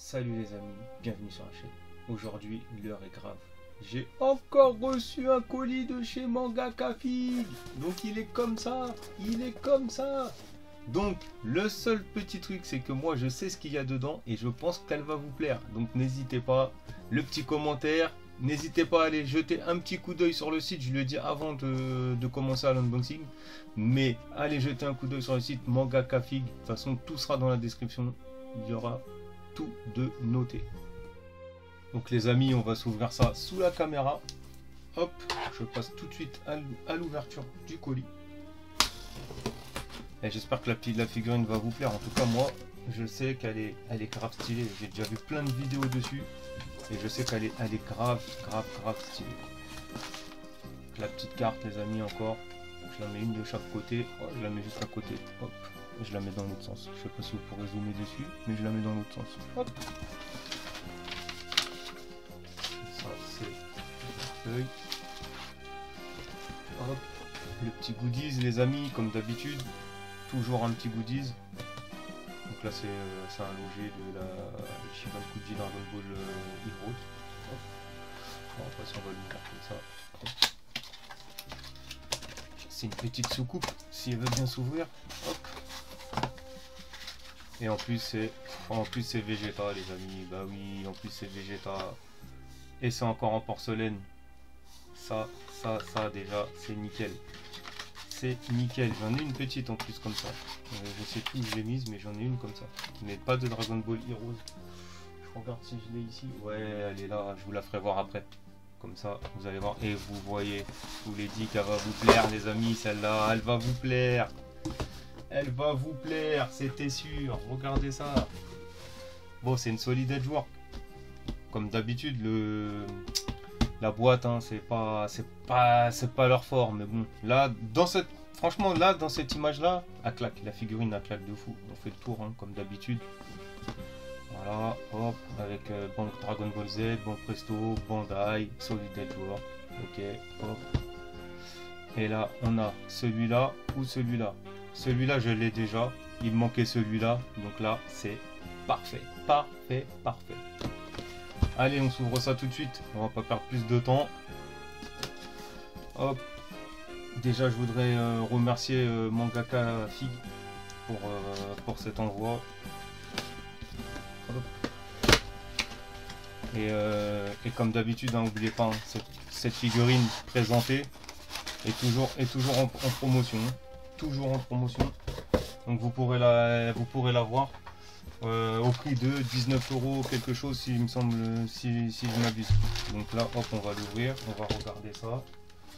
Salut les amis, bienvenue sur la chaîne. Aujourd'hui, l'heure est grave. J'ai encore reçu un colis de chez Mangaka Fig. Donc il est comme ça, il est comme ça. Donc le seul petit truc, c'est que moi je sais ce qu'il y a dedans et je pense qu'elle va vous plaire. Donc n'hésitez pas, le petit commentaire, n'hésitez pas à aller jeter un petit coup d'œil sur le site. Je le dis avant de commencer à l'unboxing. Mais allez jeter un coup d'œil sur le site Mangaka Fig. De toute façon, tout sera dans la description. Il y aura tout de noté. Donc les amis, on va s'ouvrir ça sous la caméra. Hop, je passe tout de suite à l'ouverture du colis. Et j'espère que la figurine va vous plaire. En tout cas, moi, je sais qu'elle est grave stylée. J'ai déjà vu plein de vidéos dessus. Et je sais qu'elle est grave stylée. La petite carte, les amis, encore. Je la mets une de chaque côté. Oh, je la mets juste à côté. Hop. Je la mets dans l'autre sens. Je sais pas si vous pourrez zoomer dessus, mais je la mets dans l'autre sens. Hop. Ça c'est le feuille. Hop. Le petit goodies les amis, comme d'habitude. Toujours un petit goodies. Donc là c'est un loger de la Shibankuji Dragon Ball Heroes. Hop. Bon, après si on va l'ouvrir comme ça. C'est une petite soucoupe si elle veut bien s'ouvrir. Hop. Et en plus c'est Vegeta les amis, bah oui, en plus c'est Vegeta. Et c'est encore en porcelaine. Ça déjà c'est nickel. C'est nickel. J'en ai une petite en plus comme ça. Je sais plus où je l'ai mise, mais j'en ai une comme ça. Mais pas de Dragon Ball Heroes. Je regarde si je l'ai ici. Ouais, elle est là, je vous la ferai voir après. Comme ça, vous allez voir. Et vous voyez, je vous l'ai dit qu'elle va vous plaire les amis, celle-là, elle va vous plaire. Elle va vous plaire, c'était sûr. Regardez ça. Bon, c'est une solide Edgework. Comme d'habitude, la boîte, hein, c'est pas leur fort. Mais bon, là, franchement, là, dans cette image-là, elle claque. La figurine, elle claque de fou. On fait le tour, hein, comme d'habitude. Voilà, hop, avec Banque Dragon Ball Z, Banque Presto, Bandai, Solid Edgework. Ok, hop. Et là, on a celui-là ou celui-là. Celui-là, je l'ai déjà. Il me manquait celui-là. Donc là, c'est parfait. Parfait. Allez, on s'ouvre ça tout de suite. On va pas perdre plus de temps. Hop. Déjà, je voudrais remercier Mangaka Fig pour cet envoi. Hop. Et comme d'habitude, n'oubliez pas, hein, cette figurine présentée est toujours en promotion. Toujours en promotion, donc vous pourrez la voir au prix de 19 € quelque chose, s'il me semble, si je m'abuse. Donc là, hop, on va l'ouvrir, on va regarder ça,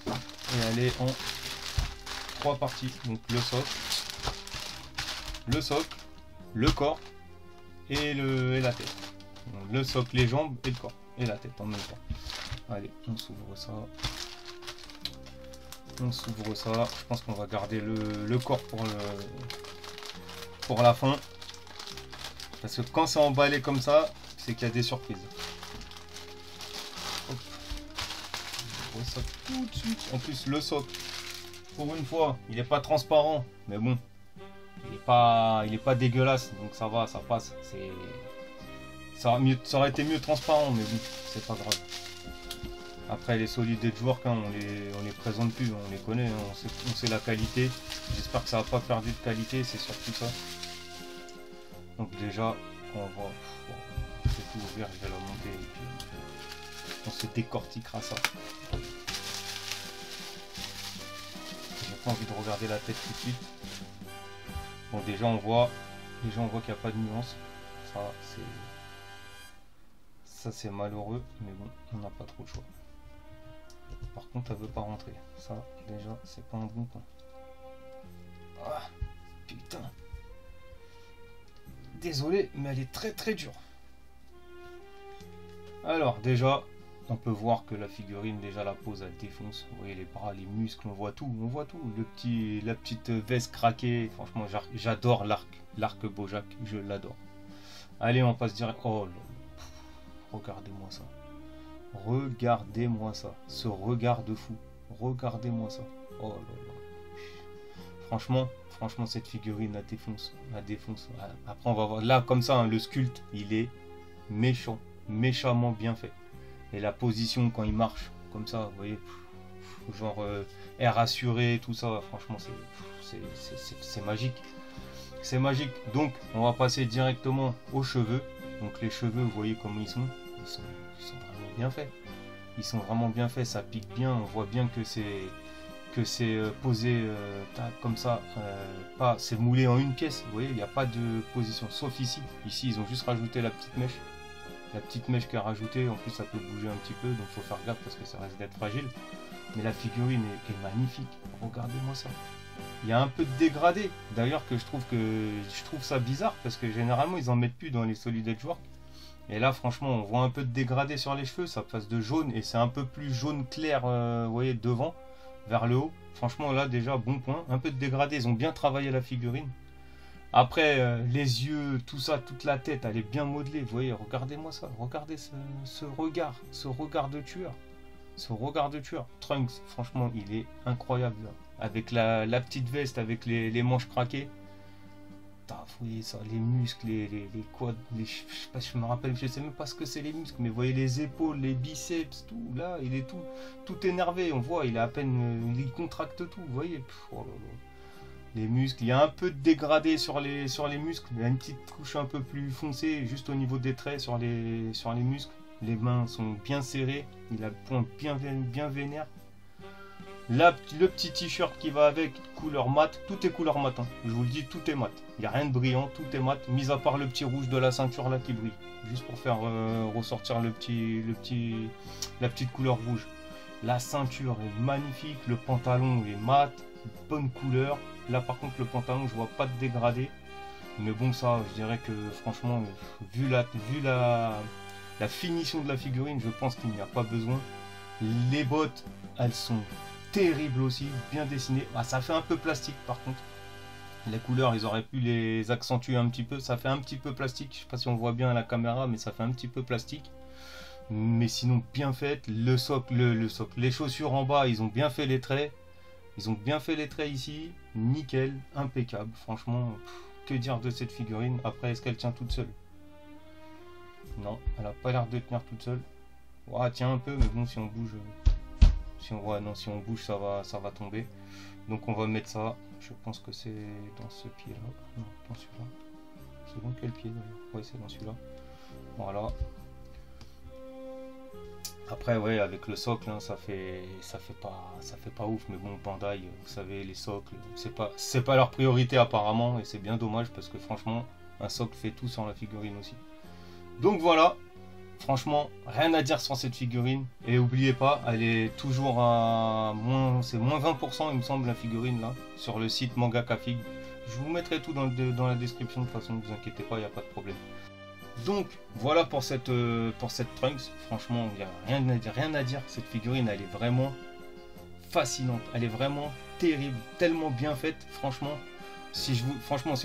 et elle est en 3 parties. Donc le socle, le corps et la tête. Donc, le socle, les jambes et le corps et la tête en même temps. Allez, on s'ouvre ça. On s'ouvre ça, je pense qu'on va garder le corps pour la fin. Parce que quand c'est emballé comme ça, c'est qu'il y a des surprises. Hop. On ouvre ça tout de suite. En plus le socle, pour une fois, il n'est pas transparent. Mais bon, il est pas dégueulasse. Donc ça va, ça passe. Ça aurait été mieux transparent, mais bon, c'est pas grave. Après les solides Edgework, hein, on les présente plus, on les connaît, hein, on sait la qualité. J'espère que ça n'a pas perdu de qualité, c'est surtout ça. Donc déjà, on va tout ouvrir, je vais la monter et puis on se décortiquera ça. J'ai pas envie de regarder la tête tout de suite. Bon, déjà on voit qu'il n'y a pas de nuance. Ça c'est malheureux, mais bon, on n'a pas trop le choix. Par contre, elle veut pas rentrer. Ça, déjà, c'est pas un bon point. Ah, putain. Désolé, mais elle est très dure. Alors, déjà, on peut voir que la figurine, déjà, la pose, elle défonce. Vous voyez les bras, les muscles, on voit tout. La petite veste craquée. Franchement, j'adore l'arc Bojack. Je l'adore. Allez, on passe direct. Oh là là. Regardez-moi ça. Regardez-moi ça, ce regard de fou. Regardez-moi ça. Oh là là. Franchement, cette figurine, elle défonce. Après, on va voir. Là, comme ça, hein, le sculpte, il est méchant, méchamment bien fait. Et la position quand il marche, comme ça, vous voyez, genre air assuré, tout ça, franchement, c'est magique. C'est magique. Donc, on va passer directement aux cheveux. Donc, les cheveux, vous voyez comment ils sont vraiment bien faits. Ils sont vraiment bien faits, ça pique bien. On voit bien que c'est posé comme ça. Pas, c'est moulé en une pièce. Vous voyez, il n'y a pas de position. Sauf ici. Ici, ils ont juste rajouté la petite mèche. La petite mèche qui a rajouté. En plus, ça peut bouger un petit peu. Donc, il faut faire gaffe parce que ça risque d'être fragile. Mais la figurine est magnifique. Regardez-moi ça. Il y a un peu de dégradé. D'ailleurs, je trouve ça bizarre parce que généralement, ils en mettent plus dans les Solid Edgework. Et là, franchement, on voit un peu de dégradé sur les cheveux. Ça passe de jaune et c'est un peu plus jaune clair, vous voyez, devant, vers le haut. Franchement, là, déjà, bon point. Un peu de dégradé. Ils ont bien travaillé la figurine. Après, les yeux, tout ça, toute la tête, elle est bien modelée. Vous voyez, regardez-moi ça. Regardez ce regard de tueur. Ce regard de tueur. Trunks, franchement, il est incroyable. Là. Avec la petite veste, avec les manches craquées. Vous voyez ça, les muscles, les quads, je sais pas, je me rappelle, je sais même pas ce que c'est les muscles, mais vous voyez les épaules, les biceps, tout, là, il est tout énervé, on voit, il est à peine, il contracte tout, vous voyez. Oh là là. Les muscles, il y a un peu de dégradé sur les muscles, il y a une petite couche un peu plus foncée, juste au niveau des traits sur les muscles. Les mains sont bien serrées, il a le poing bien vénère. Là, le petit t-shirt qui va avec, couleur mat, tout est couleur mat, hein. Je vous le dis, tout est mat. Il n'y a rien de brillant, tout est mat, mis à part le petit rouge de la ceinture là qui brille. Juste pour faire ressortir la petite couleur rouge. La ceinture est magnifique, le pantalon est mat, bonne couleur. Là par contre le pantalon, je vois pas de dégradé. Mais bon, ça, je dirais que franchement, vu la finition de la figurine, je pense qu'il n'y a pas besoin. Les bottes, elles sont terribles aussi, bien dessinées. Ah, ça fait un peu plastique par contre. Les couleurs, ils auraient pu les accentuer un petit peu. Ça fait un petit peu plastique. Je sais pas si on voit bien à la caméra, mais ça fait un petit peu plastique. Mais sinon, bien fait. Le socle, les chaussures en bas, ils ont bien fait les traits. Ils ont bien fait les traits ici. Nickel, impeccable. Franchement, que dire de cette figurine. Après, est-ce qu'elle tient toute seule? Non, elle a pas l'air de tenir toute seule. Ouais, tient un peu, mais bon, si on bouge, si on bouge, ça va tomber. Donc on va mettre ça. Je pense que c'est dans ce pied-là. Non, dans celui-là. C'est dans quel pied d'ailleurs? Ouais, c'est dans celui-là. Voilà. Après, ouais, avec le socle, hein, ça fait pas ouf. Mais bon, Bandai, vous savez, les socles, c'est pas leur priorité apparemment, et c'est bien dommage parce que franchement, un socle fait tout sur la figurine aussi. Donc voilà. Franchement, rien à dire sur cette figurine. Et n'oubliez pas, elle est toujours à c'est moins 20% il me semble la figurine là, sur le site Mangaka Fig. Je vous mettrai tout dans la description de toute façon, ne vous inquiétez pas, il n'y a pas de problème. Donc voilà pour cette Trunks. Franchement, il n'y a rien à dire. Cette figurine, elle est vraiment fascinante. Elle est vraiment terrible, tellement bien faite. Franchement, si vous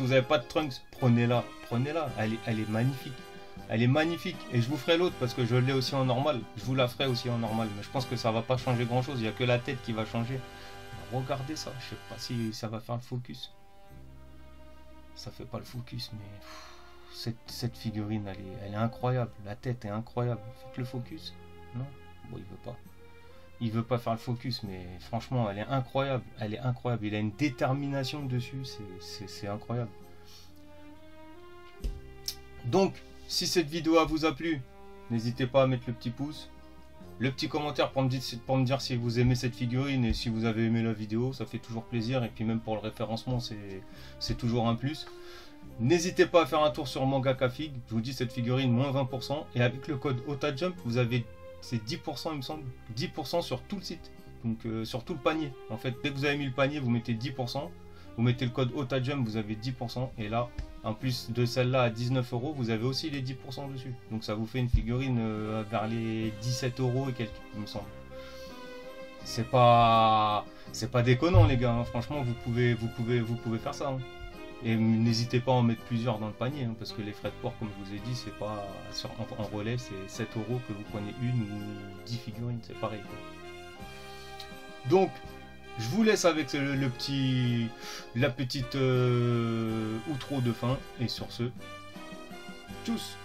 n'avez pas de Trunks, prenez-la. Elle est magnifique. Elle est magnifique et je vous ferai l'autre parce que je l'ai aussi en normal. Je vous la ferai aussi en normal, mais je pense que ça va pas changer grand chose. Il n'y a que la tête qui va changer. Regardez ça, je sais pas si ça va faire le focus. Ça fait pas le focus, mais cette figurine, elle est incroyable. La tête est incroyable. Faites le focus. Non, bon, il veut pas. Il veut pas faire le focus, mais franchement, elle est incroyable. Elle est incroyable. Il a une détermination dessus, c'est incroyable. Donc, si cette vidéo vous a plu, n'hésitez pas à mettre le petit pouce, le petit commentaire pour me dire si vous aimez cette figurine et si vous avez aimé la vidéo, ça fait toujours plaisir. Et puis même pour le référencement, c'est toujours un plus. N'hésitez pas à faire un tour sur Mangaka Fig, je vous dis cette figurine moins 20%. Et avec le code OTAJUMP, vous avez, c'est 10% il me semble, 10% sur tout le site. Donc sur tout le panier. En fait, dès que vous avez mis le panier, vous mettez 10%. Vous mettez le code OTAJUMP, vous avez 10%. Et là, en plus de celle-là à 19 €, vous avez aussi les 10% dessus. Donc ça vous fait une figurine vers les 17 € et quelques, il me semble. C'est pas déconnant les gars, hein. Franchement vous pouvez faire ça. Hein. Et n'hésitez pas à en mettre plusieurs dans le panier, hein, parce que les frais de port, comme je vous ai dit, c'est pas en relais, c'est 7 € que vous prenez une ou 10 figurines, c'est pareil. Donc je vous laisse avec la petite outro de fin. Et sur ce, tchuss!